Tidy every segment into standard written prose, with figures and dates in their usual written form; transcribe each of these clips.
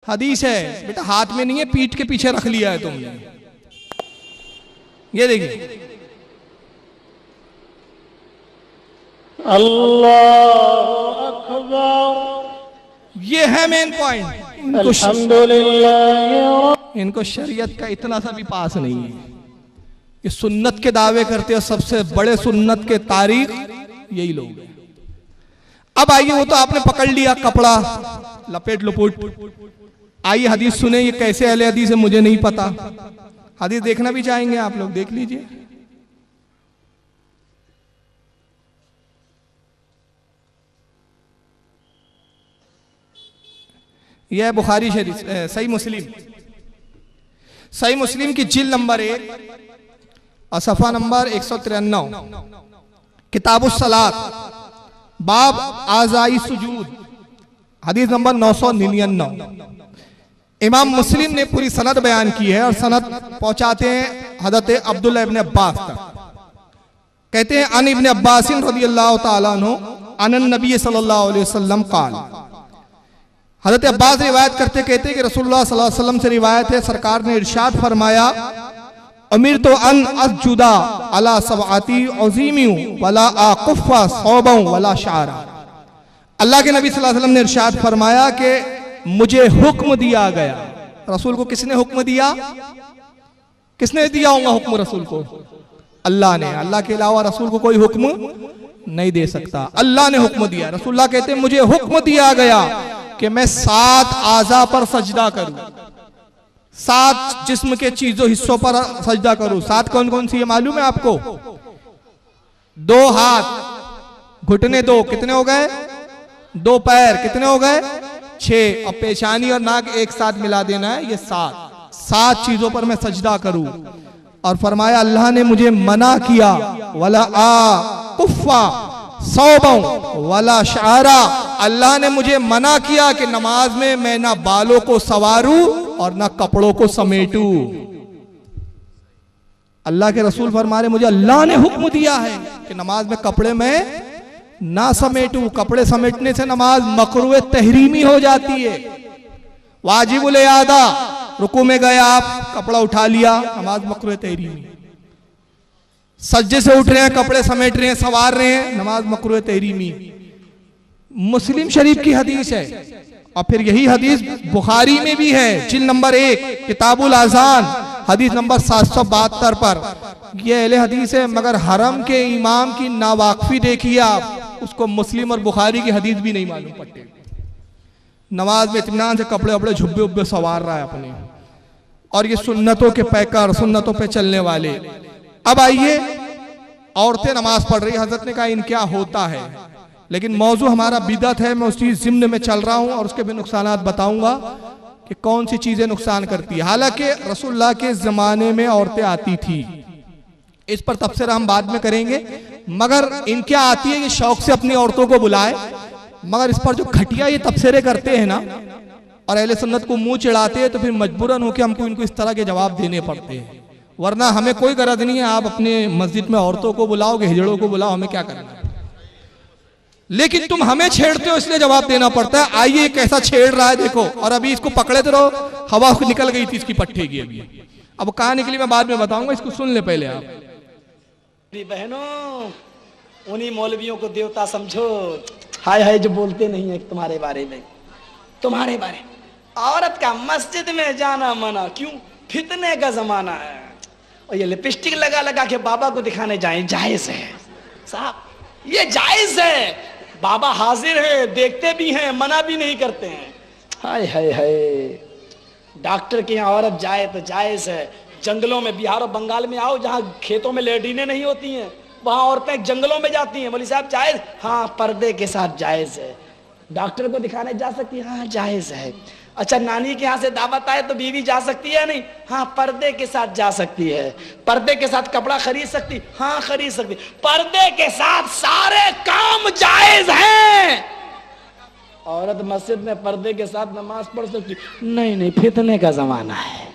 हदीस है बेटा, हाथ में नहीं है, पीठ के पीछे रख लिया है तुमने। ये देखिए, अल्लाह अकबर। ये है मेन पॉइंट। अल्हम्दुलिल्लाह। इनको शरीयत का इतना सा भी पास नहीं है। ये सुन्नत के दावे करते हैं, सबसे बड़े सुन्नत के तारीख यही लोग हैं। अब आइए, वो तो आपने पकड़ लिया कपड़ा लपेट लुपुट। आइए हदीस सुने, ये कैसे अहले हदीस है मुझे नहीं पता। हदीस देखना भी चाहेंगे आप लोग, देख लीजिए। यह है बुखारी शरीफ, सही मुस्लिम, सही मुस्लिम की जिल्द नंबर 1 और सफ़ा नंबर 193, किताबुस सलात, बाब आज़ाई सुजूद, हदीस नंबर 999। इमाम मुस्लिम ने पूरी सनद बयान की है और सनद पहुंचाते हैं हज़रत अब्दुल्लाह इब्न अब्बास तक। कहते हैं अन इब्न अब्बास रज़ियल्लाहु ताला अन्हु अन नबी सल्लल्लाहु अलैहि वसल्लम क़ाल। हज़रत अब्बास रिवायत करते कहते हैं कि रसूलुल्लाह सल्लल्लाहु अलैहि वसल्लम से रिवायत है, सरकार ने इरशाद फरमाया, अमीर तो अन असजुदा अला सबआती अज़ीमियु वला आकुफ़ा सौबा वला शारा। अल्लाह के नबी सल्लल्लाहु अलैहि वसल्लम ने इरशाद फरमाया कि मुझे हुक्म दिया गया। रसूल को किसने हुक्म दिया? किसने दिया होगा हुक्म रसूल को? अल्लाह ने। अल्लाह के अलावा रसूल को कोई हुक्म नहीं दे सकता, अल्लाह ने हुक्म दिया। रसूलुल्लाह कहते हैं मुझे हुक्म दिया गया कि मैं 7 आज़ा पर सजदा करूं, 7 जिस्म के चीजों हिस्सों पर सजदा करूं। 7 कौन कौन सी है मालूम है आपको? 2 हाथ, घुटने 2, कितने हो गए? 2 पैर, कितने हो गए? 6, और पेशानी और नाक एक साथ मिला देना है, ये 7 चीजों पर मैं सजदा करूं। और फरमाया अल्लाह ने मुझे मना किया, वला आ कुफ़ा सौबा वला शारा, अल्लाह ने मुझे मना किया कि नमाज में मैं ना बालों को संवारूं और ना कपड़ों को समेटूं। अल्लाह के रसूल फरमा रहे मुझे अल्लाह ने हुक्म दिया है कि नमाज में कपड़े में ना समेटूं। कपड़े समेटने से नमाज मकरूह तहरीमी हो जाती है। वाजिबुल यादा, रुकू में गए आप, कपड़ा उठा लिया, नमाज मकरूह तहरीमी। सज्जे से उठ रहे हैं, कपड़े समेट रहे हैं, सवार रहे हैं, नमाज मकरूह तहरीमी। मुस्लिम शरीफ की हदीस है, और फिर यही हदीस बुखारी में भी है, जिल्द नंबर 1 किताबुल आज़ान, हदीस नंबर 772 पर। यह अहले हदीस है, मगर हरम के इमाम की नावाकफी देखिए आप, उसको मुस्लिम और बुखारी की हदीस भी नहीं मालूम पड़ती। नमाज में इत्मीनान से कपड़े वपड़े झुब्बे उब्बे सवार रहा है अपने, और ये सुन्नतों के पैकर, सुन्नतों पे चलने वाले। अब आइए, औरतें नमाज पढ़ रही, हजरत ने कहा इन क्या होता है, लेकिन मौजू हमारा बिदअत है, मैं उसी जिम्न में चल रहा हूं और उसके भी नुकसानात बताऊंगा कि कौन सी चीजें नुकसान करती है। हालांकि रसूलुल्लाह के जमाने में औरतें आती थी, इस पर तबसरा हम बाद में करेंगे, मगर इन क्या आती है कि शौक से अपनी औरतों को बुलाए, मगर इस पर जो घटिया ये तबसरे करते हैं ना और अहले सुन्नत को मुंह चिढ़ाते हैं, तो फिर मजबूरन होकर हमको इनको इस तरह के जवाब देने पड़ते हैं। वरना हमें कोई गरज नहीं है, आप अपने मस्जिद में औरतों को बुलाओगे, हिजड़ों को बुलाओ, हमें क्या करना है, लेकिन तुम हमें छेड़ते हो इसलिए जवाब देना पड़ता है। आइए कैसा छेड़ रहा है देखो, और अभी इसको पकड़े तो रहो, हवा निकल गई थी इसकी पट्टे की। अभी अब कहाँ निकली मैं बाद में बताऊंगा, इसको सुन ले पहले आप। बहनों, उन्हीं मौलवियों को देवता समझो, हाय हाय जो बोलते नहीं है तुम्हारे बारे में, तुम्हारे बारे। औरत का मस्जिद में जाना मना क्यों? फितने का जमाना है, और ये लिपस्टिक लगा लगा के बाबा को दिखाने जाएं, जायज है साहब, ये जायज है। बाबा हाजिर है, देखते भी हैं, मना भी नहीं करते हैं। हाय हाय हाय, डॉक्टर के यहाँ औरत जाए तो जायज है। जंगलों में, बिहार और बंगाल में आओ, जहाँ खेतों में लेडीने नहीं होती हैं, वहां औरतें जंगलों में जाती हैं। मौलवी साहब जायज? हाँ, पर्दे के साथ जायज है। डॉक्टर को दिखाने जा सकती है? हाँ जायज है। अच्छा, नानी के यहाँ से दावत आए तो बीवी जा सकती है? नहीं, हाँ पर्दे के साथ जा सकती है। पर्दे के साथ कपड़ा खरीद सकती? हाँ खरीद सकती। पर्दे के साथ सारे काम जायज हैं। औरत मस्जिद में पर्दे के साथ नमाज पढ़ सकती? नहीं नहीं, फितने का जमाना है।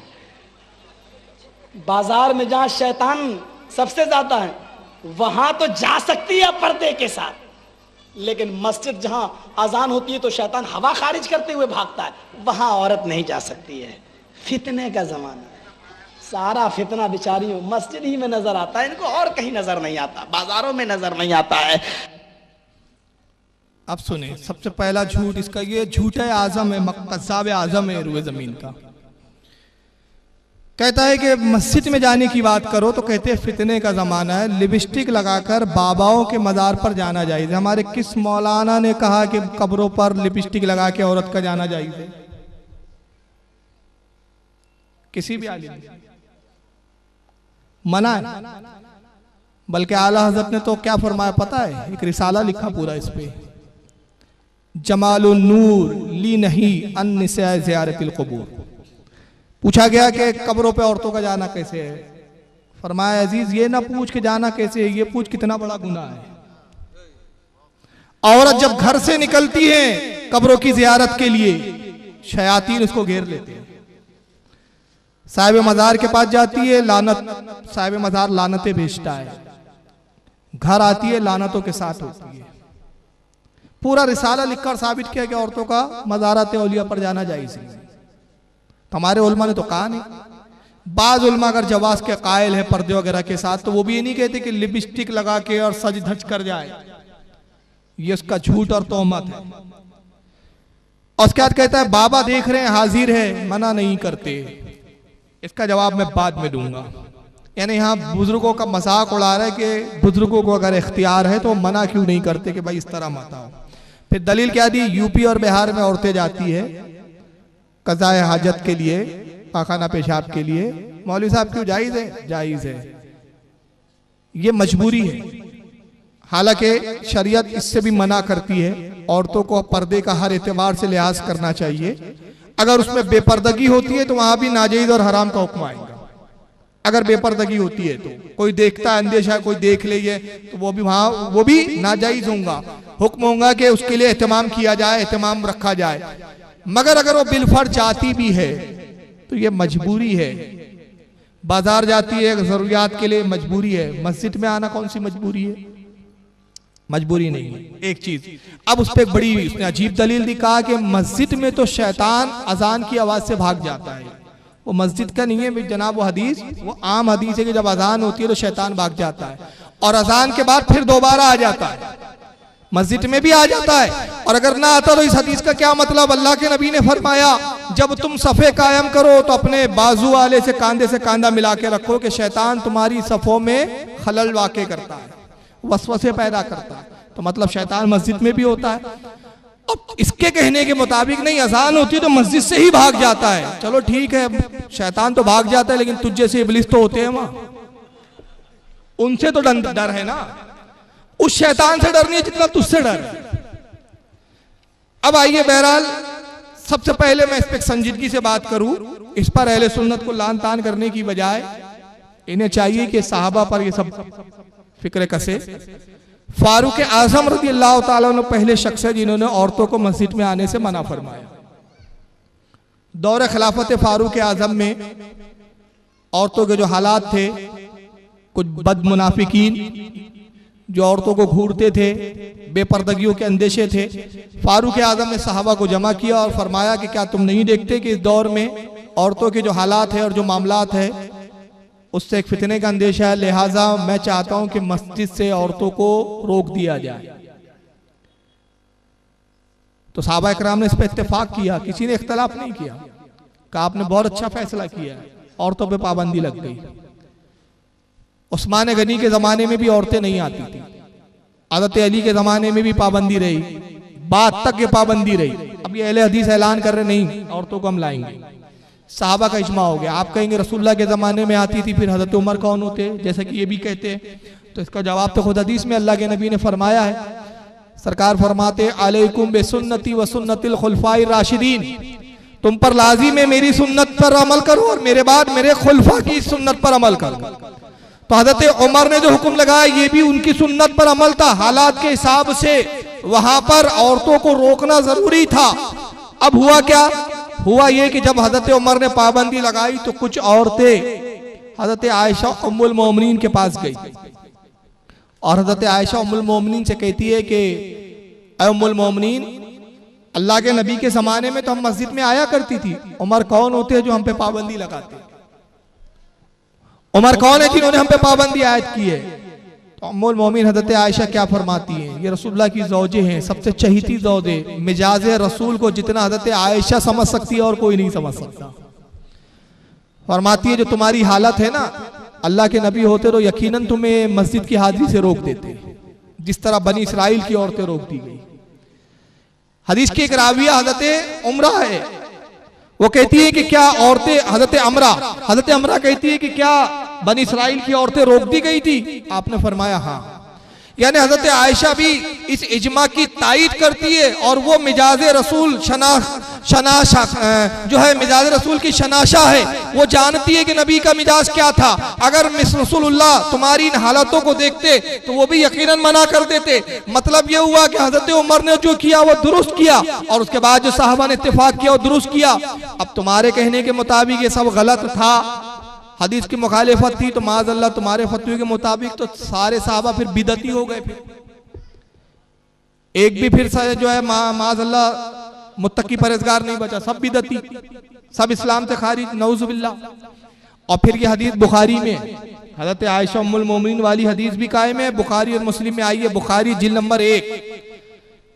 बाजार में जहां शैतान सबसे ज्यादा है, वहां तो जा सकती है पर्दे के साथ, लेकिन मस्जिद जहां अजान होती है तो शैतान हवा खारिज करते हुए भागता है, वहां औरत नहीं जा सकती है। फितने का जमाना है, सारा फितना बिचारियों मस्जिद ही में नजर आता है, इनको और कहीं नजर नहीं आता, बाजारों में नजर नहीं आता है। अब सुने, सबसे पहला झूठ इसका ये झूठ है आजम है, कज़्ज़ाब आजम है रुए जमीन का। कहता है कि मस्जिद में जाने की बात करो तो कहते हैं फितने का जमाना है, लिपस्टिक लगाकर बाबाओं के मज़ार पर जाना जायज़ है। हमारे किस मौलाना ने कहा कि कब्रों पर लिपस्टिक लगा के औरत का जाना जायज़ है? किसी भी आलिम ने मना है। बल्कि आला हजरत ने तो क्या फरमाया पता है? एक रिसाला लिखा पूरा इस पे, जमालुन नूर ली नहीं अन्निसा ज़ियारतिल क़ुबूर। पूछा गया कि कब्रों पे औरतों का जाना कैसे है? फरमाया अजीज ये ना पूछ के जाना कैसे है, ये पूछ कितना बड़ा गुनाह है। औरत जब घर से निकलती है कब्रों की जियारत के लिए, शयातीन उसको घेर लेते हैं। साहिब मज़ार के पास जाती है, लानत, साहिब मज़ार लानतें भेजता है, घर आती है लानतों के साथ होती है। पूरा रिसाला लिखकर साबित किया कि औरतों का मज़ारात औलिया पर जाना जायज़ है। हमारे उलमा ने तो कहा नहीं। बाज उलमा अगर जवाज के कायल है पर्दे वगैरह के साथ, तो वो भी ये नहीं कहते कि लिपस्टिक लगा के और सज धज कर जाए, ये उसका झूठ और तोहमत है। और उसके बाद कहता है बाबा देख रहे हैं हाजिर है, मना नहीं करते। इसका जवाब मैं बाद में दूंगा। यानी यहाँ बुजुर्गों का मजाक उड़ा रहा है कि बुजुर्गों को अगर इख्तियार है तो मना क्यों नहीं करते कि भाई इस तरह मत आओ। फिर दलील क्या दी? यूपी और बिहार में औरतें जाती है कज़ाए हाजत के लिए, पाखाना पेशाब के लिए। मौलवी साहब क्यों जायज़ है? जायज़ है, ये मजबूरी है। हालांकि शरीयत इससे भी मना करती है, औरतों को पर्दे का हर एतबार से लिहाज करना चाहिए। अगर उसमें बेपर्दगी होती है तो वहां भी नाजायज और हराम का हुक्म आएगा। अगर बेपर्दगी होती है तो कोई देखता है, अंदेशा कोई देख ले तो वो भी वहां वो भी नाजायज होगा। हुक्म होगा कि उसके लिए एहतमाम किया जाए, एहतमाम रखा जाए। मगर अगर वो बिलफर जाती भी है तो ये मजबूरी है। बाजार जाती है जरूरियात के लिए, मजबूरी है। मस्जिद में आना कौन सी मजबूरी है? मजबूरी नहीं है। एक चीज अब उस पर बड़ी उसने अजीब दलील दी, कहा कि मस्जिद में तो शैतान अजान की आवाज से भाग जाता है। वो मस्जिद का नहीं है जनाब, वो हदीस, वो आम हदीस है कि जब अजान होती है तो शैतान भाग जाता है और अजान के बाद फिर दोबारा आ जाता है, मस्जिद में भी आ जाता है। और अगर ना आता तो इस हदीस का क्या मतलब? अल्लाह के नबी ने फरमाया जब तुम सफ़े कायम करो तो अपने बाजू वाले से कांधे से कांधा मिला के रखो कि शैतान तुम्हारी सफ़ों में खलल वाक़े करता है, वसवसे पैदा करता है। तो मतलब शैतान मस्जिद में भी होता है। अब इसके कहने के मुताबिक नहीं, अजान होती है तो मस्जिद से ही भाग जाता है। चलो ठीक है, शैतान तो भाग जाता है, लेकिन तुझ जैसे इब्लिस तो होते हैं वहां, उनसे तो डर है ना। उस शैतान से डर नहीं है जितना तुझसे डर है। अब आइए, बहरहाल सबसे पहले मैं इस पर संजीदगी से बात करूं। इस पर अहले सुन्नत को लान तान करने की बजाय इन्हें चाहिए कि साहबा पर ये सब फिक्र कसे। फारूक आजम रज़ी अल्लाह ताला अन्हु पहले शख्स है जिन्होंने औरतों को मस्जिद में आने से मना फरमाया। दौर खिलाफत फारूक आजम में औरतों के जो हालात थे, कुछ बदमुनाफिकीन जो औरतों को घूरते थे, बेपर्दगियों के अंदेशे थे। फारूक आजम ने सहाबा को जमा किया और फरमाया कि क्या तुम नहीं देखते कि इस दौर में औरतों के जो हालात है और जो मामलात है उससे एक फितने का अंदेशा है, लिहाजा मैं चाहता हूं कि मस्जिद से औरतों को रोक दिया जाए। तो सहाबा इकराम ने इस पर इत्तेफाक किया, किसी ने इख्तलाफ नहीं किया, कहा आपने बहुत अच्छा फैसला किया, औरतों पे पाबंदी लग गई। उस्मान गनी के जमाने में भी औरतें नहीं आती थी, हज़रत अली के जमाने में भी पाबंदी रही, बाद तक ये पाबंदी रही। अब ये अहले हदीस ऐलान कर रहे नहीं औरतों को हम लाएंगे, साहबा का इज्मा हो गया। आप कहेंगे रसूलुल्लाह के ज़माने में आती थी, फिर हज़रत उमर कौन होते, जैसा कि ये भी कहते हैं। तो इसका जवाब तो खुद हदीस में अल्लाह के नबी ने फरमाया है। सरकार फरमाते अलैकुम बिसुन्नती व सुन्नतिल खुलफाए राशिदीन, तुम पर लाजिम है मेरी सुन्नत पर अमल करो और मेरे बाद मेरे खुलफा की सुन्नत पर अमल करो। तो हज़रत उमर ने जो हुक्म लगाया ये भी उनकी सुन्नत पर अमल था। हालात के हिसाब से वहां पर औरतों को रोकना जरूरी था। अब हुआ क्या? हुआ ये कि जब हज़रत उमर ने पाबंदी लगाई तो कुछ औरतें हज़रत आयशा उम्मुल मोमिनीन के पास गई और हज़रत आयशा उम्मुल मोमिनीन से कहती है कि ऐ उम्मुल मोमिनीन, अल्लाह के नबी के ज़माने में तो हम मस्जिद में आया करती थी। उमर कौन होते हैं जो हम पे पाबंदी लगाते? उमर कौन है जिन्होंने हम पे पाबंदी आयत की है? तो उम्मुल मोमिन हज़रत आयशा क्या फरमाती हैं? ये रसूलुल्लाह की ज़ौजे हैं, सबसे चहीती ज़ौजे। मिजाज रसूल को जितना हज़रत आयशा समझ सकती है और कोई नहीं समझ सकता। फरमाती है जो तुम्हारी हालत है ना, अल्लाह के नबी होते तो यकीनन तुम्हें मस्जिद की हाजिरी से रोक देते, जिस तरह बनी इसराइल की औरतें रोक दी गई। हदीस की एक राविया हज़रत उमरा है, वो कहती है कि क्या औरतें, हज़रत अमरा कहती है कि क्या बनी इसराइल की औरतें रोक दी गई थी? आपने फरमाया हाँ। यानी हज़रत आयशा भी इस इजमा की तायीद करती है और वो मिजाज रसूल जो है मिजाज रसूल की शनाशा है, वो जानती है कि नबी का मिजाज क्या था। अगर रसूलुल्लाह तुम्हारी इन हालतों को देखते तो वो भी यकीनन मना कर देते। मतलब ये हुआ कि हज़रत उमर ने जो किया वो दुरुस्त किया और उसके बाद जो साहबा ने इत्तेफाक किया वो दुरुस्त किया। अब तुम्हारे कहने के मुताबिक ये सब गलत था, हदीस की मुखालिफत थी, तो माज़अल्लाह तुम्हारे फतवे के मुताबिक तो सारे साहबा फिर बिदती हो गए। फिर एक भी फिर जो है माज़अल्लाह मुत्तकी परहेज़गार नहीं बचा, सब बिदती, सब इस्लाम से खारिज, नऊज़ुबिल्लाह। और फिर ये हदीस बुखारी में हज़रत आयशा उम्मुल मोमिनीन वाली हदीस भी कायम है, बुखारी और मुस्लिम में आई है। बुखारी जिल्द नंबर 1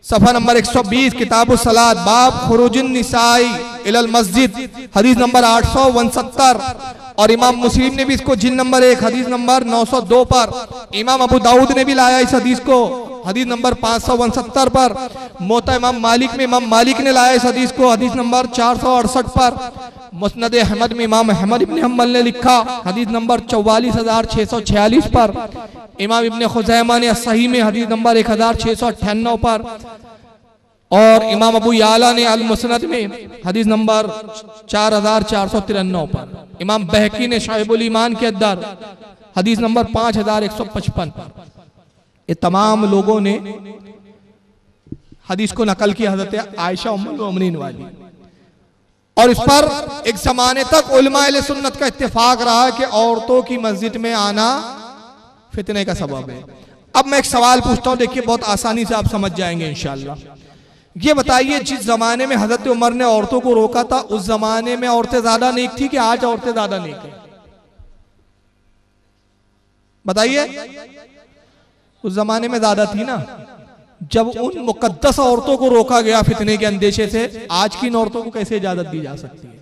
सफ़ा नंबर 120 किताबुस सलात बाब खुरूजुन निसाई इलल मस्जिद हदीस नंबर 869। और इमाम मुस्लिम ने भी इसको जिल्द नंबर 1 हदीस नंबर 902 पर, इमाम अबू दाऊद ने भी लाया इस हदीस को हदीस नंबर 569 पर। मोता इमाम मालिक में इमाम मालिक ने लाया इस हदीस को हदीस नंबर 468 पर। मुस्नद अहमद में इमाम अहमद इब्न हम्बल ने लिखा हदीस नंबर 44646 पर। इमाम इब्न खुज़ैमा ने सही में हदीस नंबर 1698 पर। और इमाम अबू याला ने अल मुस्नद में हदीस नंबर 4493 पर। इमाम बहकी ने शाइबुल ईमान के अंदर हदीस नंबर 5155 पर। ये तमाम लोगों ने हदीस को नकल किया हज़रत आयशा उम्मुल मोमिनीन वाली। और इस पर एक ज़माने तक उलमा अहले सुन्नत का इत्तेफाक रहा कि औरतों की मस्जिद में आना फितने का सबब है। अब मैं एक सवाल पूछता हूँ, देखिए बहुत आसानी से आप समझ जाएंगे इंशाअल्लाह। ये बताइए, जिस जमाने में हज़रत उमर ने औरतों को रोका था, उस जमाने में औरतें ज्यादा नेक थी कि आज औरतें ज्यादा नेक है? बताइए। उस जमाने में ज्यादा थी ना। जब उन मुकद्दस औरतों को रोका गया फितने के अंदेशे से, आज की इन औरतों को कैसे इजाजत दी जा सकती है?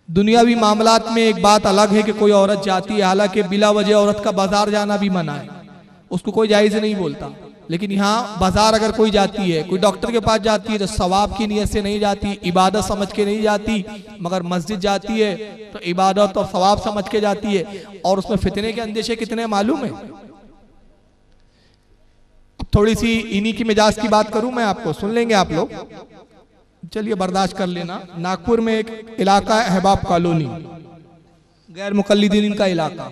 दुनियावी मामलात में एक बात अलग है कि कोई औरत जाती है, हालांकि बिला वजह औरत का बाजार जाना भी मना है, उसको कोई जायज नहीं बोलता। लेकिन यहाँ बाजार अगर कोई जाती है, कोई डॉक्टर के पास जाती है तो सवाब की नीयत से नहीं जाती, इबादत समझ के नहीं जाती, मगर मस्जिद जाती है तो इबादत और सवाब समझ के जाती है। और उसमें फितने के अंदेशे कितने मालूम है। अब थोड़ी सी इन्हीं की मिजाज की बात करूं मैं, आपको सुन लेंगे आप लोग, चलिए बर्दाश्त कर लेना। नागपुर में एक इलाका है अहबाब कॉलोनी, गैर मुकल्लिदीन का इलाका।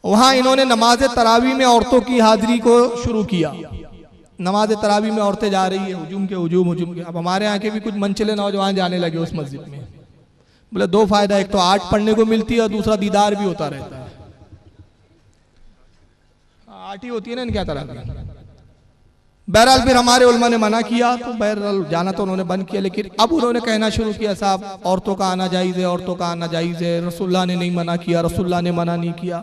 वहां इन्होंने नमाज तरावी में औरतों की हाजिरी को शुरू किया। नमाज तरावी में औरतें जा रही है, हुजूम के। अब हमारे यहाँ के भी कुछ मनचले नौजवान जाने लगे उस मस्जिद में। बोले दो फायदा, एक तो आठ पढ़ने को मिलती है और दूसरा दीदार भी होता रहता है। आठ ही होती है ना इनके तरह। बहरहाल फिर हमारे उलमा ने मना किया, तो बहरहाल जाना तो उन्होंने बंद किया। लेकिन अब उन्होंने कहना शुरू किया, साहब औरतों का आना जायज़ है, औरतों का आना जायज़ है, रसूलुल्लाह ने नहीं मना किया, रसूलुल्लाह ने मना नहीं किया।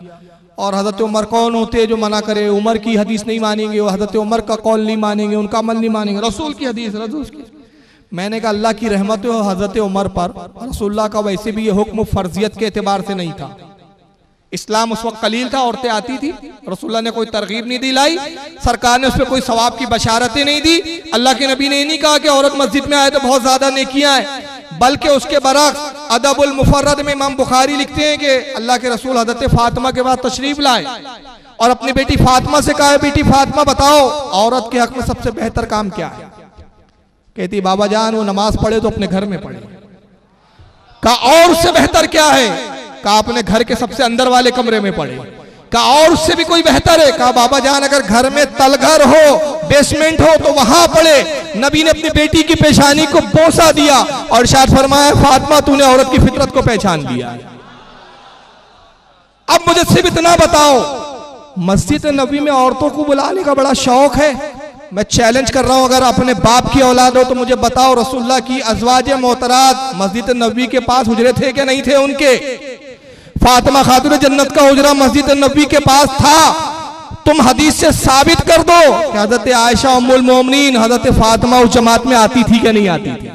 और हज़रत उमर कौन होते हैं जो मना करे? उमर की हदीस नहीं मानेंगे, वो हज़रत उमर का कौल नहीं मानेंगे, उनका अमल नहीं मानेंगे, रसूल की हदीस रसूल की। मैंने कहा अल्लाह की रहमत हो हज़रत उमर पर, रसूलुल्लाह का वैसे भी ये हुक्म फर्जियत के एतबार से नहीं था। इस्लाम उस वक्त कलील था, औरतें आती थी, रसूलुल्लाह ने कोई तरगीब नहीं दिलाई, सरकार ने उस पर कोई सवाब की बशारतें नहीं दी। अल्लाह के नबी ने नहीं कहा कि औरत मस्जिद में आए तो बहुत ज्यादा नेकियां हैं, बल्कि उसके बरक्स अदबुल मुफर्रद में इमाम बुखारी लिखते हैं कि अल्लाह के रसूल हज़रत फातिमा के बाद तशरीफ लाए और अपनी बेटी फातिमा से कहा, बेटी फातिमा बताओ औरत के हक में सबसे बेहतर काम क्या है? कहती बाबा जान वो नमाज पढ़े तो अपने घर में पढ़े। कहा और उससे बेहतर क्या है? कहा अपने घर के सबसे अंदर वाले कमरे में पढ़े। कहा और उससे भी कोई बेहतर है? कहा बाबा जान अगर घर में तलघर हो, बेसमेंट हो तो वहां पढ़े। नबी ने अपनी बेटी की पेशानी को बोसा दिया और इरशाद फरमाया, फातिमा तूने औरत की फितरत को पहचान लिया। अब मुझे सिर्फ इतना बताओ, मस्जिद नबी में औरतों को बुलाने का बड़ा शौक है, मैं चैलेंज कर रहा हूं, अगर अपने बाप की औलाद हो तो मुझे बताओ, रसूलुल्लाह की अज़वाज मोहतरात मस्जिद नबवी के पास हुजरे थे कि नहीं थे उनके? फातिमा खातून जन्नत का हुजरा मस्जिद नबवी के पास था। तुम हदीस से साबित कर दो कि हजरत आयशा उम्मुल मोमिनीन हजरत फातिमा उस जमात में आती थी कि नहीं आती थी?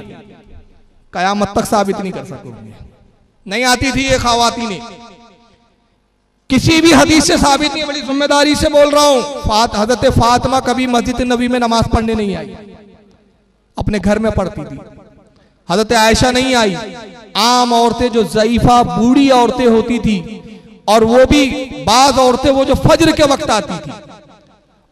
कयामत तक साबित नहीं कर सकोगे, नहीं आती थी ये खवातीन। किसी भी हदीस से साबित नहीं है, बड़ी जिम्मेदारी से बोल रहा हूं। हजरत फातिमा कभी मस्जिद नबी में नमाज पढ़ने नहीं आई, अपने घर में पढ़ती थी। हजरत आयशा नहीं आई। आम औरतें जो ज़ईफा बूढ़ी औरतें होती थी, और वो भी बाज औरतें वो जो फज्र के वक्त आती थी।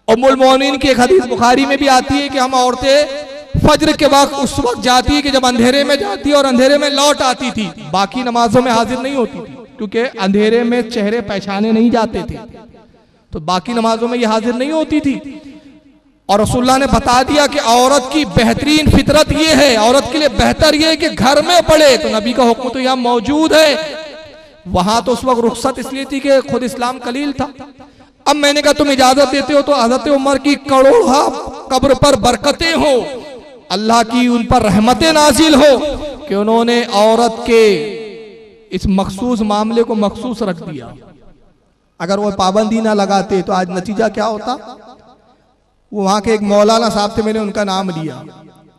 उम्मुल मोमिनीन की एक हदीस बुखारी में भी आती है कि हम औरतें फज्र के वक्त उस वक्त जाती है कि जब अंधेरे में जाती और अंधेरे में लौट आती थी, बाकी नमाजों में हाजिर नहीं होती थी, क्योंकि अंधेरे में चेहरे पहचाने नहीं जाते थे, तो बाकी नमाजों में ये हाजिर नहीं होती थी। और रसूलुल्लाह ने बता दिया कि औरत की बेहतरीन फितरत ये है, औरत के लिए बेहतर ये है कि घर में पढ़े, तो नबी का हुक्म तो यहाँ मौजूद है। वहां तो उस वक्त रुखसत इसलिए थी कि खुद इस्लाम कलील था। अब मैंने कहा तुम इजाजत देते हो तो हजरत उमर की करोड़ा कब्र पर बरकतें हो, अल्लाह की उन पर रहमतें नाजिल हो कि उन्होंने औरत के इस मखसूस मामले को मखसूस रख दिया। अगर वो पाबंदी ना लगाते तो आज नतीजा क्या होता? वो वहां के एक मौलाना साहब से मैंने उनका नाम लिया,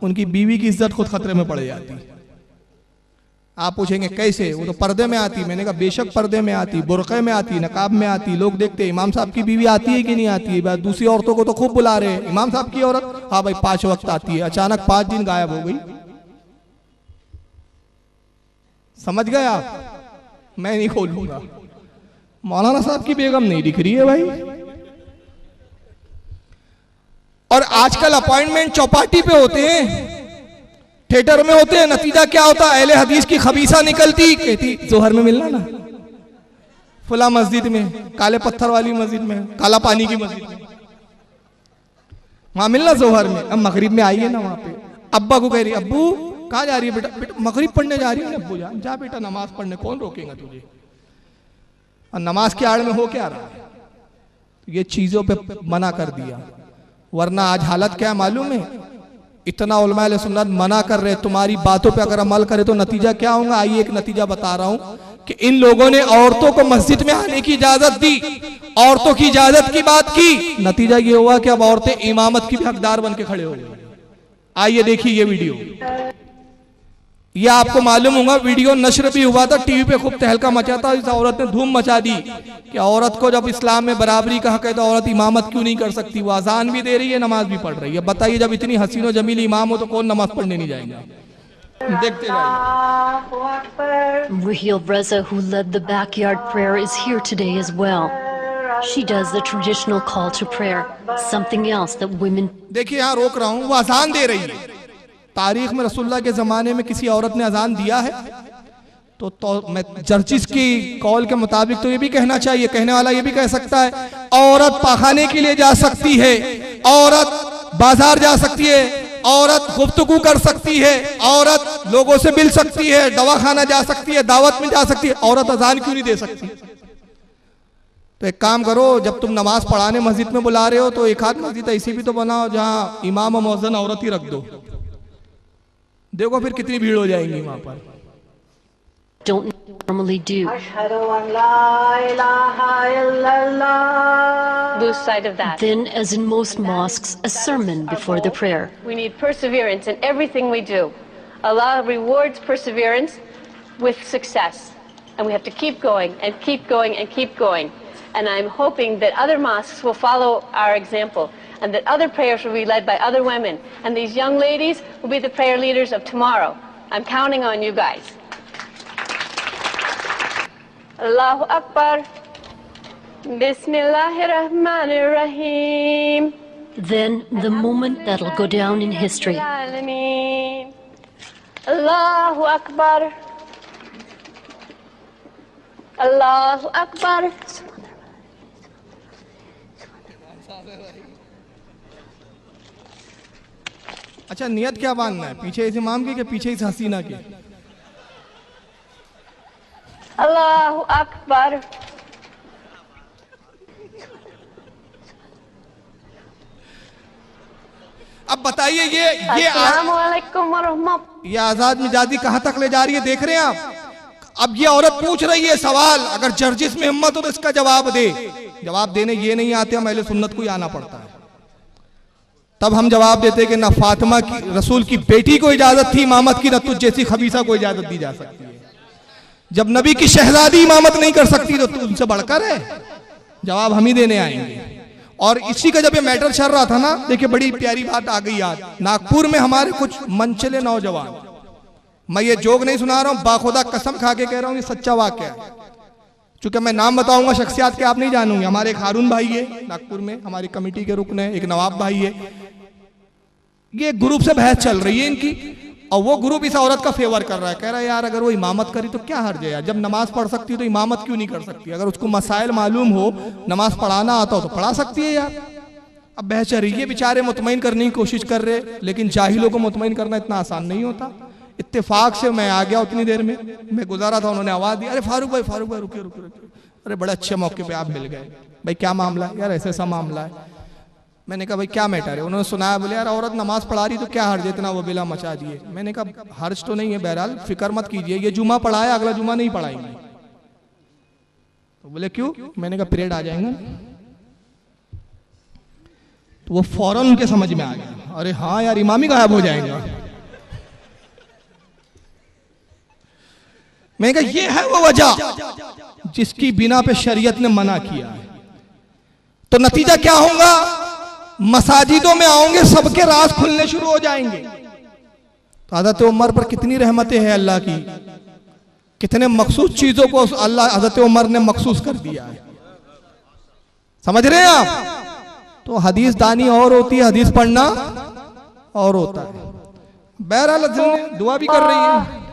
उनकी बीवी की इज्जत खुद खतरे में पड़ जाती। आप पूछेंगे कैसे? वो तो पर्दे में आती। मैंने कहा बेशक पर्दे में आती, बुरक़े में आती, नकाब में आती, लोग देखते इमाम साहब की बीवी आती है कि नहीं आती है। दूसरी औरतों को तो खूब बुला रहे हैं, इमाम साहब की औरत हाँ भाई 5 वक्त आती है, अचानक 5 दिन गायब हो गई। समझ गए आप? मैं नहीं खोलूंगा। मौलाना साहब की बेगम नहीं दिख रही है भाई। और आजकल अपॉइंटमेंट चौपाटी पे होते हैं, थिएटर में होते हैं। नतीजा क्या होता है? अहले हदीस की खबीसा निकलती, कहती जोहर में मिलना ना, फुला मस्जिद में, काले पत्थर वाली मस्जिद में, काला पानी की मस्जिद में, वहां मिलना जोहर में। अब मगरिब में आई है ना वहां पे, अब्बा को कह रही अब्बू कहाँ जा रही है? बेटा बेटा मगरिब पढ़ने जा रही है। अब्बू जान जा बेटा नमाज पढ़ने, कौन रोकेगा तुझे? और नमाज के आड़ में हो क्या रहा है? ये चीजों पे मना कर दिया। वरना आज हालत क्या है मालूम है? इतना उलमा सुन्नत मना कर रहे, तुम्हारी बातों पे अगर अमल करे तो नतीजा क्या होगा? आइए एक नतीजा बता रहा हूं कि इन लोगों ने औरतों को मस्जिद में आने की इजाजत दी, औरतों की इजाजत की बात की, नतीजा ये हुआ कि अब औरतें इमामत की भी हकदार बन के खड़े हो गई। आइए देखिए ये वीडियो। ये आपको मालूम होगा, वीडियो नश्र भी हुआ था, टीवी पे खूब तहलका मचा था। इस औरत ने धूम मचा दी कि औरत को जब इस्लाम में बराबरी का हक है तो औरत इमामत क्यों नहीं कर सकती? वो अजान भी दे रही है, नमाज भी पढ़ रही है। बताइए जब इतनी हसीनो जमील इमाम हो तो कौन नमाज पढ़ने नहीं जाएगा? देखते जाइए। Raheel Reza, who led the backyard prayer, is here today as well. She does the traditional call to prayer, something else that women. देखिए यहाँ रोक रहा हूँ, वो अजान दे रही है। तारीख में रसूलुल्लाह के जमाने में किसी औरत ने अजान दिया है? तो मैं जर्जिस की कॉल के मुताबिक तो ये भी कहना चाहिए, कहने वाला ये भी कह सकता है औरत पखाने के लिए जा सकती है, औरत बाजार जा सकती है, औरत गुफ्तगू कर सकती है, औरत लोगों से मिल सकती है, दवाखाना जा सकती है, दावत में जा सकती है, औरत अजान क्यों नहीं दे सकती? तो एक काम करो, जब तुम नमाज पढ़ाने मस्जिद में बुला रहे हो तो एक आध मस्जिद ऐसी भी तो बनाओ जहाँ इमाम और मौज़िन औरत ही रख दो। देखो फिर कितनी भीड़ हो जाएगी वहां पर। Don't normally do. Lose sight of that. Then, as in most mosques, a sermon before the prayer. We need perseverance in everything we do. Allah rewards perseverance with success. And we have to keep going and keep going and keep going. And I'm hoping that other mosques will follow our example, and that other prayers will be led by other women. And these young ladies will be the prayer leaders of tomorrow. I'm counting on you guys. Allahu Akbar. Bismillahir Rahmanir Rahim. Then, the moment that'll go down in history. Allahu Akbar. Allahu Akbar. अच्छा नियत क्या बांधना है? पीछे इस इमाम की कि पीछे इस हसीना के? Allahu Akbar. बताइए ये अस्सलामुअलैकुम वरहमतुल्लाह। ये आजाद मिजाजी कहां तक ले जा रही है, देख रहे हैं आप। अब ये औरत पूछ रही है सवाल, अगर जर्जिस में हिम्मत हो तो इसका जवाब दे। जवाब देने ये नहीं आते, हम अहले सुन्नत को ही आना पड़ता है। तब हम जवाब देते कि ना फातिमा की, रसूल की बेटी को इजाजत थी इमामत की, न तुझ जैसी खबीसा को इजाजत दी जा सकती है। जब नबी की शहजादी इमामत नहीं कर सकती तो तू उनसे बढ़कर है। जवाब हम ही देने आएंगे। और इसी का जब ये मैटर चल रहा था ना, देखिए बड़ी प्यारी बात आ गई याद। नागपुर में हमारे कुछ मनचले नौजवान, मैं ये जोक नहीं सुना रहा हूं, बाखुदा कसम खा के कह रहा हूं, ये सच्चा वाकया है। चूंकि मैं नाम बताऊंगा शख्सियत के आप नहीं जानूंगे। हमारे एक हारून भाई है नागपुर में, हमारी कमेटी के रुकन है, एक नवाब भाई है। ये ग्रुप से बहस चल रही है इनकी, और वो ग्रुप इस औरत का फेवर कर रहा है। कह रहा है यार अगर वो इमामत करी तो क्या हर्ज है यार, जब नमाज पढ़ सकती है तो इमामत क्यों नहीं कर सकती? अगर उसको मसाइल मालूम हो, नमाज पढ़ाना आता हो तो पढ़ा सकती है यार। अब बहस चल रही है, बेचारे मुतमईन करने की कोशिश कर रहे, लेकिन जाहिलों को मुतमईन करना इतना आसान नहीं होता। इत्तेफाक से मैं आ गया, उतनी देर में मैं गुजारा था, उन्होंने आवाज दी, अरे फारूक भाई रुके रुके। अरे बड़े अच्छे मौके पे आप मिल गए। भाई क्या मामला है? यार ऐसा ऐसा मामला है। मैंने कहा भाई क्या मैटर है? उन्होंने सुनाया, बोले यार औरत नमाज पढ़ा रही तो क्या हर्ज, इतना वो बिला मचा दिए। मैंने कहा हर्ज तो नहीं है, बहरहाल फिक्र मत कीजिए, ये जुमा पढ़ाया, अगला जुमा नहीं पढ़ाएंगे। तो बोले क्यों? मैंने कहा पीरियड आ जाएंगे। तो वो फौरन उनके समझ में आ गया, अरे हाँ यार इमाम ही गायब हो जाएगा। मैंने कहा ये है वो वजह जिसकी बिना पे शरीयत ने मना किया है। तो नतीजा क्या होगा? मसाजिदों में आओगे सबके राज खुलने शुरू हो जाएंगे। तो हज़रत उमर पर कितनी रहमतें हैं अल्लाह की, कितने मखसूस चीजों को अल्लाह हज़रत उमर ने मखसूस कर दिया है। समझ रहे हैं आप? तो हदीस दानी और होती है, हदीस पढ़ना और होता है। बहरहाल दुआ भी कर रही है।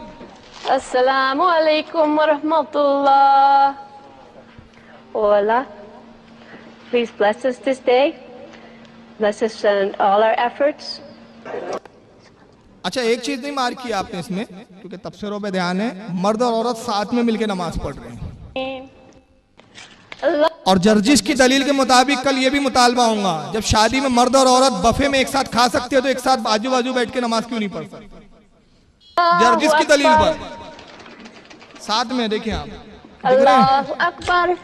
Assalamu alaikum wa rahmatullah. Oh Allah, please bless us this day. Bless us in all our efforts. अच्छा एक चीज नहीं मार किया आपने इसमें, क्योंकि तफसीरों पे ध्यान है, मर्द और औरत साथ में मिलकर नमाज पढ़ रहे हैं। और जर्जिस की दलील के मुताबिक कल ये भी मुतालबा होगा, जब शादी में मर्द और औरत बफे में एक साथ खा सकते हो तो एक साथ बाजू बाजू बैठ के नमाज क्यों नहीं पढ़ सकते? जर्जिस की दलील पर साथ में देखिए आप, अल्लाहु अकबर।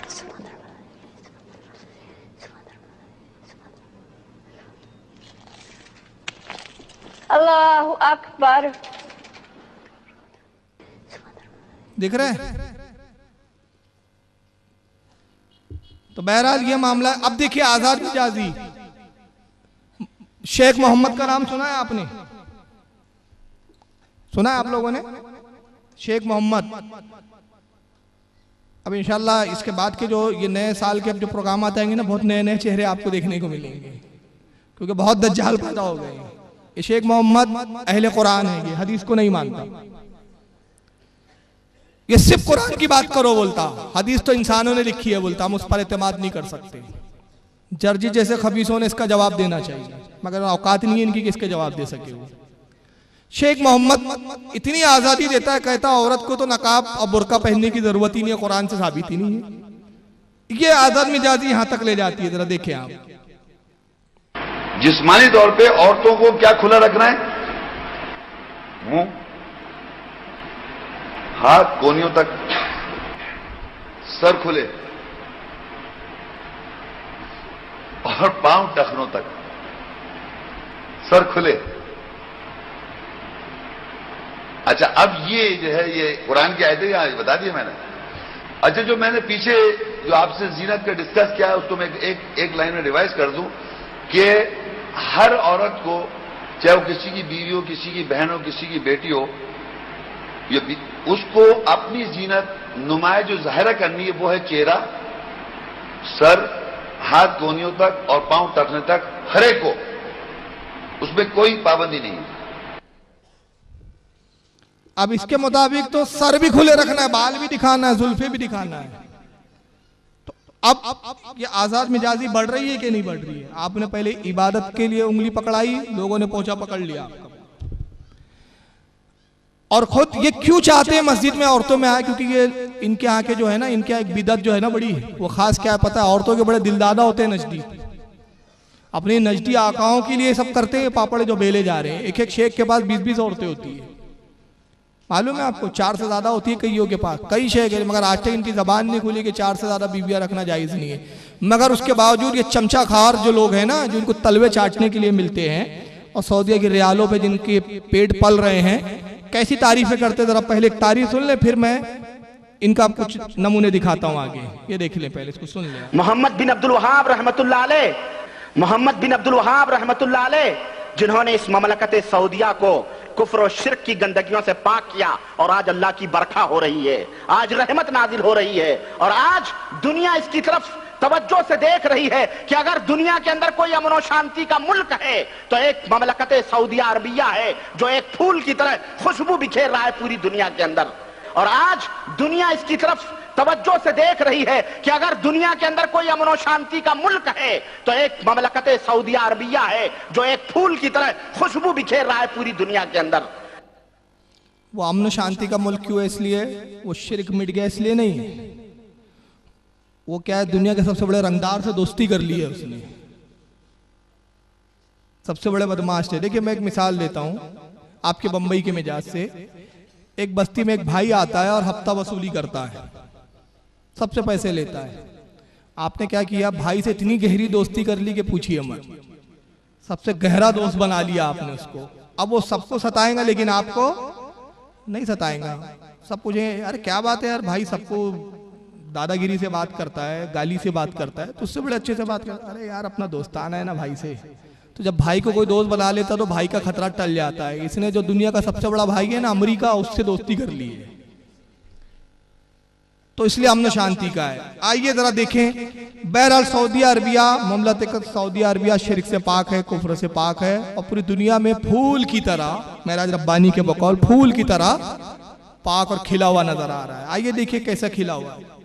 अल्लाहु अकबर। दिख रहे हैं? तो बहरहाल ये मामला है। अब देखिए आजाद मिजाजी, शेख मोहम्मद का नाम सुना है आपने? सुना है आप लोगों ने? शेख मोहम्मद। अब इंशाल्लाह इसके बाद के जो ये नए साल के अब जो प्रोग्राम आते हैं ना, बहुत नए नए चेहरे आपको देखने को मिलेंगे, क्योंकि बहुत दज्जाल पैदा हो गए हैं। ये शेख मोहम्मद अहले कुरान है, ये हदीस को नहीं मानता। ये सिर्फ कुरान की बात करो बोलता, हदीस तो इंसानों ने लिखी है बोलता, हम उस पर एतमाद नहीं कर सकते। जर्जी जैसे खबीसों ने इसका जवाब देना चाहिए, मगर औकात नहीं है इनकी कि इसके जवाब दे सके। वो शेख मोहम्मद इतनी आजादी देता है, कहता औरत को तो नकाब और बुर्का पहनने की जरूरत ही नहीं है, कुरान से साबित ही नहीं है। ये आजाद मिजाजी यहां तक ले जाती है। जरा देखें आप, जिस्मानी तौर पे औरतों को क्या खुला रखना है? मुंह, हाथ कोहनियों तक, सर खुले और पांव टखनों तक, सर खुले। अच्छा अब ये जो है ये कुरान की आयतें आज बता दी मैंने। अच्छा जो मैंने पीछे जो आपसे जीनत का डिस्कस किया है उसको मैं एक लाइन में रिवाइज कर दूं कि हर औरत को, चाहे वो किसी की बीवी हो, किसी की बहन हो, किसी की बेटी हो, उसको अपनी जीनत नुमाइश जो जाहिर करनी है वो है चेहरा, सर, हाथ कोहनियों तक और पांव टखने तक, हर एक को, उसमें कोई पाबंदी नहीं है। अब इसके मुताबिक तो सर भी खुले रखना है, बाल भी दिखाना है, जुल्फे भी दिखाना है। तो अब ये आजाद मिजाजी बढ़ रही है कि नहीं बढ़ रही है? आपने पहले इबादत के लिए उंगली पकड़ाई, लोगों ने पोंछा पकड़ लिया। और खुद ये क्यों चाहते हैं मस्जिद में औरतों में आए? क्योंकि ये इनके यहाँ के जो है ना, इनके एक बिदत जो है ना बड़ी, वो खास क्या है पता है? औरतों के बड़े दिलदादा होते हैं नजदीक। अपने नजदी आकाओं के लिए सब करते हैं, पापड़ जो बेले जा रहे हैं। एक एक शेख के पास 20-20 औरतें होती है, मालूम है आपको? 4 से ज्यादा होती है कईयों के पास, कई शेख है, मगर आज तक इनकी जबान नहीं खुली कि 4 से ज्यादा बीवियां रखना जायज नहीं है। मगर उसके बावजूद ये चमचा खार जो लोग हैं ना, जिनको तलवे चाटने के लिए मिलते हैं और सऊदीया की रियालों पे जिनके पेट पल रहे हैं, कैसी तारीफें करते। जरा पहले एक तारीफ सुन ले, फिर मैं इनका कुछ नमूने दिखाता हूँ आगे। ये देख लें, पहले इसको सुन लें। मोहम्मद बिन अब्दुल वहाब रहमतुल्लाह अलैह, मोहम्मद बिन अब्दुल वहाब रहमतुल्लाह अलैह, जिन्होंने इस ममलकत सऊदिया को कुफ्र और शिर्क की गंदगियों से पाक किया, और आज अल्लाह की बरखा हो रही है, आज रहमत नाजिल हो रही है, और आज दुनिया इसकी तरफ तवज्जो से देख रही है कि अगर दुनिया के अंदर कोई अमन और शांति का मुल्क है तो एक ममलकत सऊदिया अरबिया है, जो एक फूल की तरह खुशबू बिखेर रहा है पूरी दुनिया के अंदर। और आज दुनिया इसकी तरफ तवज्जो से देख रही है कि अगर दुनिया के अंदर कोई अमन और शांति का मुल्क है तो एक ममलकत सऊदिया अरबिया है, जो एक फूल की तरह खुशबू बिखेर रहा है पूरी दुनिया के अंदर। वो अमन शांति का मुल्क क्यों है? इसलिए वो शिर्क मिट गया, इसलिए नहीं। वो क्या है, दुनिया के सबसे बड़े रंगदार से दोस्ती कर ली है उसने, सबसे बड़े बदमाश थे। देखिए मैं एक मिसाल देता हूं आपके बंबई के मिजाज से। एक बस्ती में एक भाई आता है और हफ्ता वसूली करता है, सबसे पैसे लेता है। आपने क्या किया, भाई से इतनी गहरी दोस्ती कर ली कि पूछिए मत, सबसे गहरा दोस्त बना लिया आपने उसको। अब वो सबको सताएगा लेकिन आपको नहीं सताएगा। सब पूछे अरे क्या बात है यार, भाई सबको दादागिरी से बात करता है, गाली से बात करता है, तो उससे बड़े अच्छे से बात करता है। अरे यार अपना दोस्ताना है ना भाई से। तो जब भाई को कोई दोस्त बना लेता तो भाई का खतरा टल जाता है। इसने जो दुनिया का सबसे बड़ा भाई है ना अमेरिका, उससे दोस्ती कर ली है, तो इसलिए अमन शांति का है। आइए जरा देखें। बहरहाल सऊदी अरबिया, ममलकत सऊदी अरबिया शिर्क से पाक है, कुफ्र से पाक है, और पूरी दुनिया में फूल की तरह, महराज रब्बानी के बकौल फूल की तरह पाक और खिला हुआ नजर आ रहा है। आइए देखिए कैसा खिला हुआ है।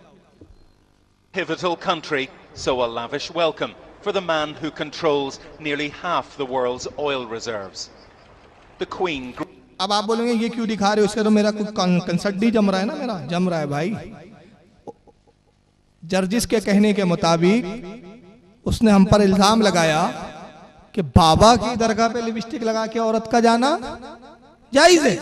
Pivotal country, so a lavish welcome for the man who controls nearly half the world's oil reserves. The Queen. अब आप बोलेंगे ये क्यों दिखा रहे हो, उससे तो मेरा कुछ कंसर्ट नहीं जम रहा है ना, मेरा जम रहा है भाई। जर्जिस के कहने के मुताबिक उसने हम पर इल्जाम लगाया कि बाबा की दरगाह पे लिपस्टिक लगा के औरत का जाना जायज है,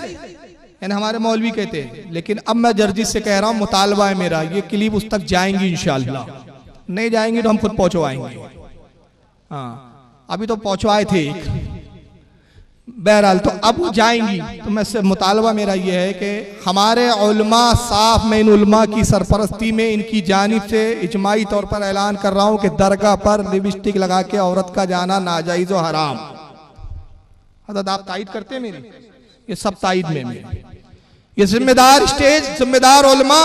यानी हमारे मौलवी कहते हैं। लेकिन अब मैं जर्जिस से कह रहा हूं, मुतालबा है मेरा, ये क्लिप उस तक जाएंगी इंशाअल्लाह। नहीं जाएंगी तो हम खुद पहुंचवाएंगे। हाँ अभी तो पहुंचवाए थे। बहरहाल तो अब वो जाएंगी, तो मैं से मुतालबा मेरा ये है कि हमारे उलमा साफ, मैं इन उलमा की सरपरस्ती में इनकी जानिब से इजमाई तौर पर ऐलान कर रहा हूं कि दरगाह पर लिपस्टिक लगा के औरत का जाना नाजायज और हराम। हजरत आप तायद करते हैं मेरी? ये सब तायद में मेरे, ये जिम्मेदार स्टेज, जिम्मेदार उलमा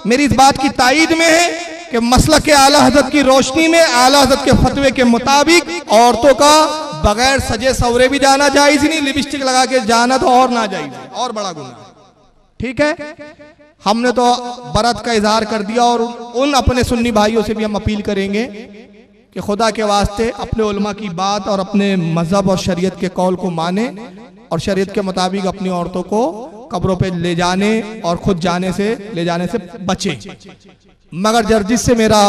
मेरी इस बात की तायद में है कि मसलक के आला हजरत की रोशनी में, आला हजरत के फतवे के मुताबिक औरतों का बगैर सजे सवरे भी जाना जायज नहीं, लिपस्टिक लगा के जाना तो और ना जायज, और बड़ा गुनाह। ठीक है, हमने तो बरत का इजहार कर दिया, और उन अपने सुन्नी भाइयों से भी हम अपील करेंगे कि खुदा के वास्ते अपने उलमा की बात और अपने मजहब और शरीयत के कौल को माने, और शरीयत के मुताबिक अपनी औरतों को कब्रों पे ले जाने और खुद जाने से ले जाने से बचे। मगर जर्जिस से मेरा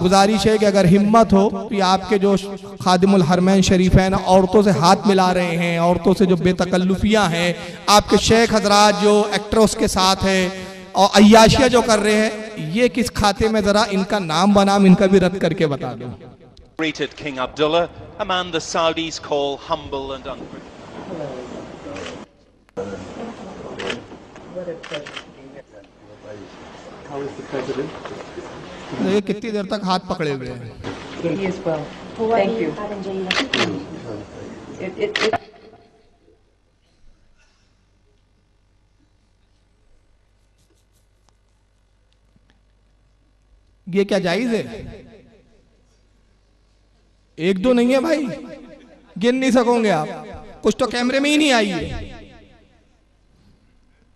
गुजारिश है कि अगर हिम्मत हो तो ये आपके जो खादिमुल हरमैन शरीफ हैं ना, औरतों से हाथ मिला रहे हैं, औरतों से जो बेतकल्लुफियां हैं, आपके शेख हजरात जो एक्ट्रेस के साथ है और अय्याशियां जो कर रहे हैं, ये किस खाते में, जरा इनका नाम बनाम इनका भी रद्द करके बता दो। Greeted King Abdullah, a man the Saudis call humble and unpretentious. ये कितनी देर तक हाथ पकड़े हुए हैं? He is well. Thank you. ये क्या जायज है? एक दो नहीं है भाई, गिन नहीं सकोगे आप, कुछ तो कैमरे में ही नहीं आई है।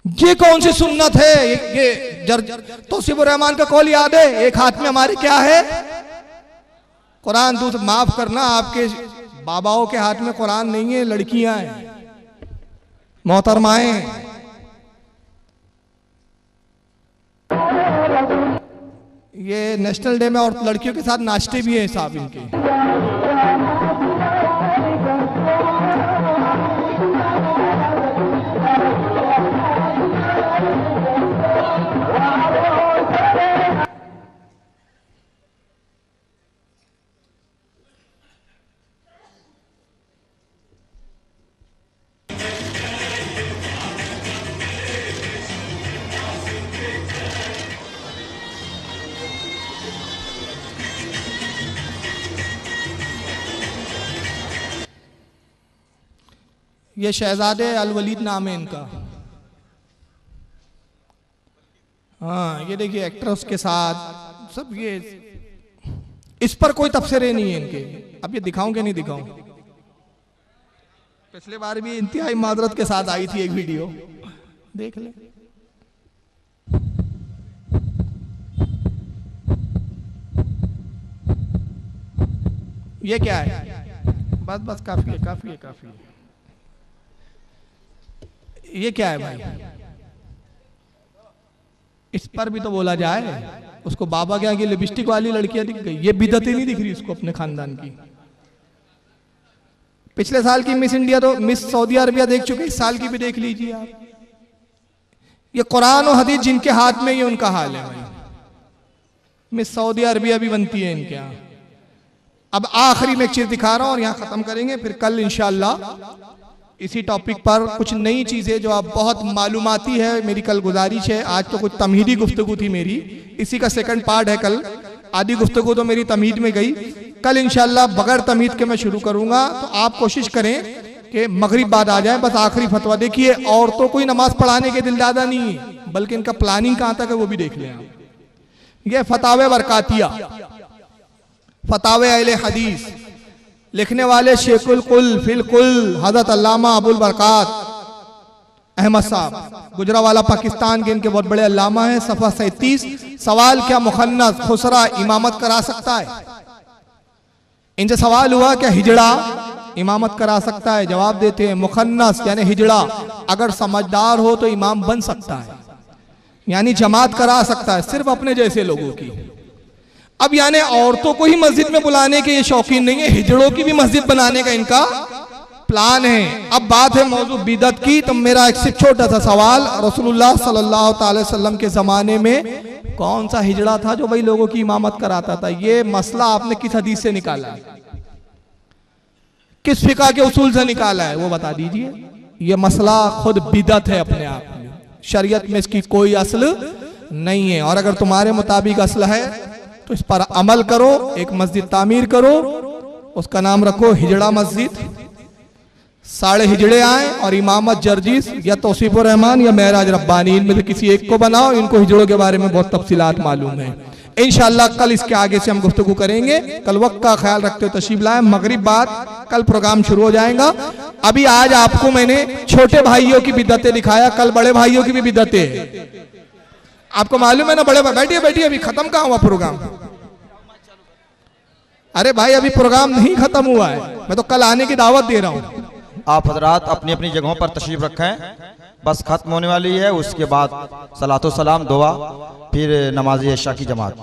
ये कौन सी सुन्नत है? ये तौसीफुर रहमान का कौल याद है? एक हाथ में हमारे क्या है? कुरान। दूसरा माफ करना, आपके बाबाओं के हाथ में कुरान नहीं है, लड़कियां हैं, मोहतरमाएं। ये नेशनल डे में और लड़कियों के साथ नाचते भी हैं साहब इनके। ये शहजादे अल वलीद नाम है इनका। हाँ ये देखिए एक्ट्रेस के साथ सब ये, इस पर कोई तबसरे नहीं है इनके। अब ये दिखाऊं कि नहीं दिखाऊं? पिछले बार भी इंतहाई मादरत के साथ आई थी एक वीडियो, देख ले। ये क्या है? बस बस काफी है, काफी है, काफी है। ये क्या है भाई? इस पर भी तो बोला जाए। उसको बाबा के आगे लिपस्टिक वाली लड़कियां दिख गई, ये बिदत ही नहीं दिख रही उसको अपने खानदान की। पिछले साल की मिस इंडिया तो मिस सऊदी अरबिया देख चुके, इस साल की भी देख लीजिए आप। ये कुरान और हदीस जिनके हाथ में, ये उनका हाल है भाई। मिस सऊदी अरबिया भी बनती है इनके यहाँ। अब आखिरी में एक चीज दिखा रहा हूं और यहां खत्म करेंगे, फिर कल इंशाअल्लाह इसी टॉपिक पर कुछ नई चीजें जो आप बहुत मालूमाती है। मेरी कल गुजारिश है, आज तो कुछ तमहीदी गुफ्तगू थी मेरी, इसी का सेकंड पार्ट है कल। आधी गुफ्तगू तो मेरी तमहीद में गई, कल इंशाअल्लाह बगैर तमहीद के मैं शुरू करूंगा। तो आप कोशिश करें कि मगरिब बाद आ जाए। बस आखिरी फतवा देखिए, औरतों को ही नमाज पढ़ाने के दिलदादा नहीं है, बल्कि इनका प्लानिंग कहां तक है वो भी देख लें आप। ये फतावे बरकातिया, फतावे अहले हदीस, लिखने वाले शेखुल कुल फिल कुल हज़रत अल्लामा अबुल बरकात अहमद साहब, गुजरावाला पाकिस्तान के इनके बहुत बड़े अल्लामा हैं। सफ़ा 37, सवाल क्या मुखन्नस खुसरा इमामत करा सकता है? इनसे सवाल हुआ क्या हिजड़ा इमामत करा सकता है? जवाब देते हैं मुखन्नस यानी हिजड़ा अगर समझदार हो तो इमाम बन सकता है, यानी जमात करा सकता है, सिर्फ अपने जैसे लोगों की। अब यानी औरतों को ही मस्जिद में बुलाने के ये शौकीन नहीं है, हिजड़ों की भी मस्जिद बनाने का इनका प्लान है। अब बात है मौजू बिदत की, तो मेरा एक सिर्फ छोटा सा सवाल, रसूलुल्लाह सल्लल्लाहु अलैहि वसल्लम के जमाने में कौन सा हिजड़ा था जो भाई लोगों की इमामत कराता था? ये मसला आपने किस हदीस से निकाला है, किस फिका के उसूल से निकाला है, वो बता दीजिए। ये मसला खुद बिदत है अपने आप में, शरीयत में इसकी कोई असल नहीं है। और अगर तुम्हारे मुताबिक असल है तो इस पर अमल करो, एक मस्जिद तामीर करो, उसका नाम रखो हिजड़ा मस्जिद, 6.5 हिजड़े आए और इमामत जर्जिस या तौसीफुर रहमान या महराज रब्बानी, इनमें से किसी एक को बनाओ। इनको हिजड़ों के बारे में बहुत तफसीलात मालूम है। इंशाअल्लाह कल इसके आगे से हम गुफ्तगू करेंगे। कल वक्त का ख्याल रखते हो तशरीफ लाए, मगरिब बाद कल प्रोग्राम शुरू हो जाएगा। अभी आज आपको मैंने छोटे भाइयों की बिदतें दिखाया, कल बड़े भाइयों की भी बिदतें हैं। आपको मालूम है ना बड़े भाई? बैठिए बैठिए, अभी खत्म कहाँ हुआ प्रोग्राम? अरे भाई अभी प्रोग्राम नहीं खत्म हुआ है, मैं तो कल आने की दावत दे रहा हूँ। आप हजरात अपनी अपनी जगहों पर तशरीफ रखें, बस खत्म होने वाली है। उसके बाद सलातो सलाम दुआ, फिर नमाज इशा की जमात।